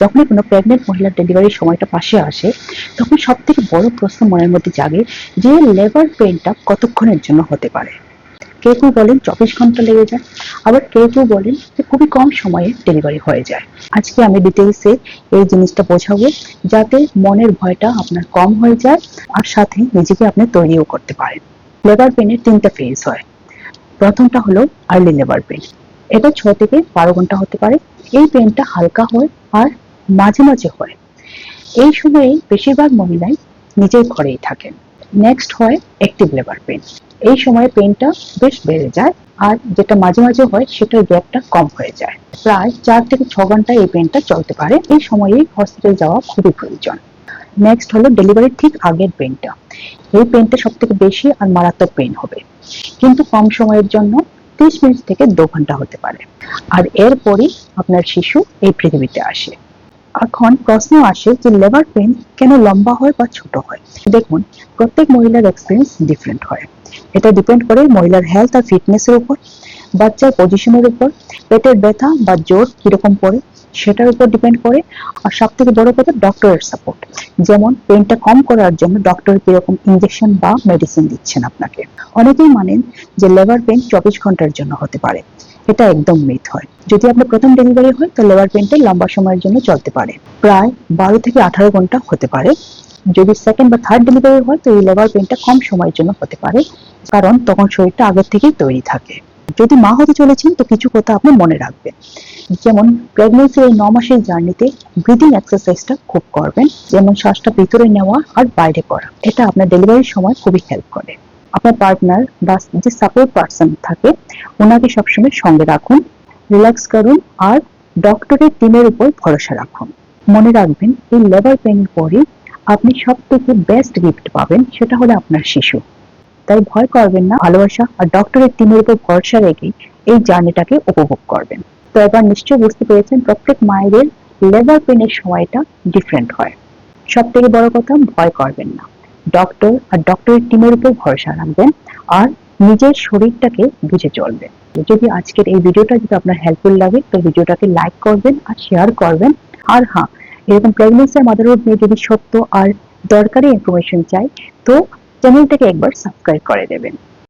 যখনই কোনো প্রেগনেন্ট মহিলার ডেলিভারির সময়টা পাশে আসে, তখন সব থেকে বড় প্রশ্ন মনের মধ্যে জাগে যে লেবার পেইনটা কতক্ষণের জন্য হতে পারে। কেউ কেউ বলেন 24 ঘন্টা লেগে যায়, আবার কেউ কেউ বলেন যে খুবই কম সময়ে ডেলিভারি হয়ে যায়। আজকে আমি ডিটেইলসে এই জিনিসটা বোঝাবো, যাতে মনের ভয়টা আপনার কম হয়ে যায় আর সাথে নিজেকে আপনি তৈরিও করতে পারেন। লেবার পেইনের 3টা ফেজ হয়। প্রথমটা হলো আর্লি লেবার পেইন। এটা 6 থেকে 12 ঘন্টা হতে পারে। এই পেইনটা হালকা হয় আর মাঝে মাঝে হয়। এই সময়ে বেশিরভাগ মহিলাই নিজের ঘরেই থাকেন। নেক্সট হয় অ্যাক্টিভ লেবার পেইন। এই সময়ে পেইনটা বেশ বেড়ে যায়, আর যেটা মাঝে মাঝে হয় সেটার গ্যাপটা কম হয়ে যায়। প্রায় 4 থেকে 6 ঘন্টা এই পেইনটা চলতে পারে। এই সময়ে হসপিটাল যাওয়া খুবই প্রয়োজন। নেক্সট হলো ডেলিভারির ঠিক আগের পেইনটা। এই পেইনটা সব থেকে বেশি আর মারাত্মক পেইন হবে, কিন্তু কম সময়ের জন্য 30 মিনিট থেকে 2 ঘন্টা হতে পারে। আর এরপরই আপনার শিশু এই পৃথিবীতে আসে। এখন প্রশ্ন আসে যে লেবার পেইন কেন লম্বা হয় বা ছোট হয়। দেখুন, প্রত্যেক মহিলার এক্সপিরিয়েন্স ডিফারেন্ট হয়। এটা ডিপেন্ড করে মহিলার হেলথ আর ফিটনেসের উপর, বাচ্চার পজিশনের উপর, পেটের ব্যথা বা জোর কিরকম পড়ে সেটার উপর ডিপেন্ড করে। আর সব থেকে বড় কথা ডক্টরের সাপোর্ট, যেমন পেইনটা কম করার জন্য ডক্টর কিরকম ইনজেকশন বা মেডিসিন দিচ্ছেন আপনাকে। অনেকেই মানেন যে লেবার পেইন 24 ঘন্টার জন্য হতে পারে। এটা একদম মিথ হয়। যদি আপনার প্রথম ডেলিভারি হয় তো লেবার পেইনটা লম্বা সময়ের জন্য চলতে পারে, প্রায় 12 থেকে 18 ঘন্টা হতে পারে। যদি সেকেন্ড বা থার্ড ডেলিভারি হয় তো এই লেবার পেইনটা কম সময়ের জন্য হতে পারে, কারণ তখন শরীরটা আগের থেকেই তৈরি থাকে। যদি মা হতে চলেছেন তো কিছু কথা আপনি মনে রাখবেন, যেমন প্রেগনেন্সির এই 9 মাসের জার্নিতে ব্রিদিং এক্সারসাইজটা খুব করবেন, যেমন শ্বাসটা ভিতরে নেওয়া আর বাইরে করা। এটা আপনার ডেলিভারির সময় খুবই হেল্প করে। আপনার পার্টনার বা যে সাপোর্ট পার্সন থাকে ওনাকে সবসময় সঙ্গে রাখুন, রিল্যাক্স করুন আর ডক্টরের টিমের উপর ভরসা রাখুন। মনে রাখবেন, এই লেবার পেইনের পরে আপনি সব থেকে বেস্ট গিফট পাবেন, সেটা হলো আপনার শিশু। তাই ভয় করবেন না, ভালোবাসা আর ডক্টরের টিমের উপর ভরসা রেখে এই জার্নিটাকে উপভোগ করবেন। তো এবার নিশ্চয়ই বুঝতে পেরেছেন প্রত্যেক মায়েদের লেবার পেইনের সময়টা ডিফারেন্ট হয়। সব থেকে বড় কথা, ভয় করবেন না, ডক্টর আর ডক্টরের টিমের উপর ভরসা রাখবেন আর নিজের শরীরটাকে বুঝে চলবেন। যদি আজকের এই ভিডিওটা যদি আপনার হেল্পফুল লাগে তো ভিডিওটাকে লাইক করবেন আর শেয়ার করবেন। আর হ্যাঁ, এরকম প্রেগনেন্সি আর মাদারহুড নিয়ে যদি সত্য আর দরকারি ইনফরমেশন চাই তো চ্যানেলটাকে একবার সাবস্ক্রাইব করে দেবেন।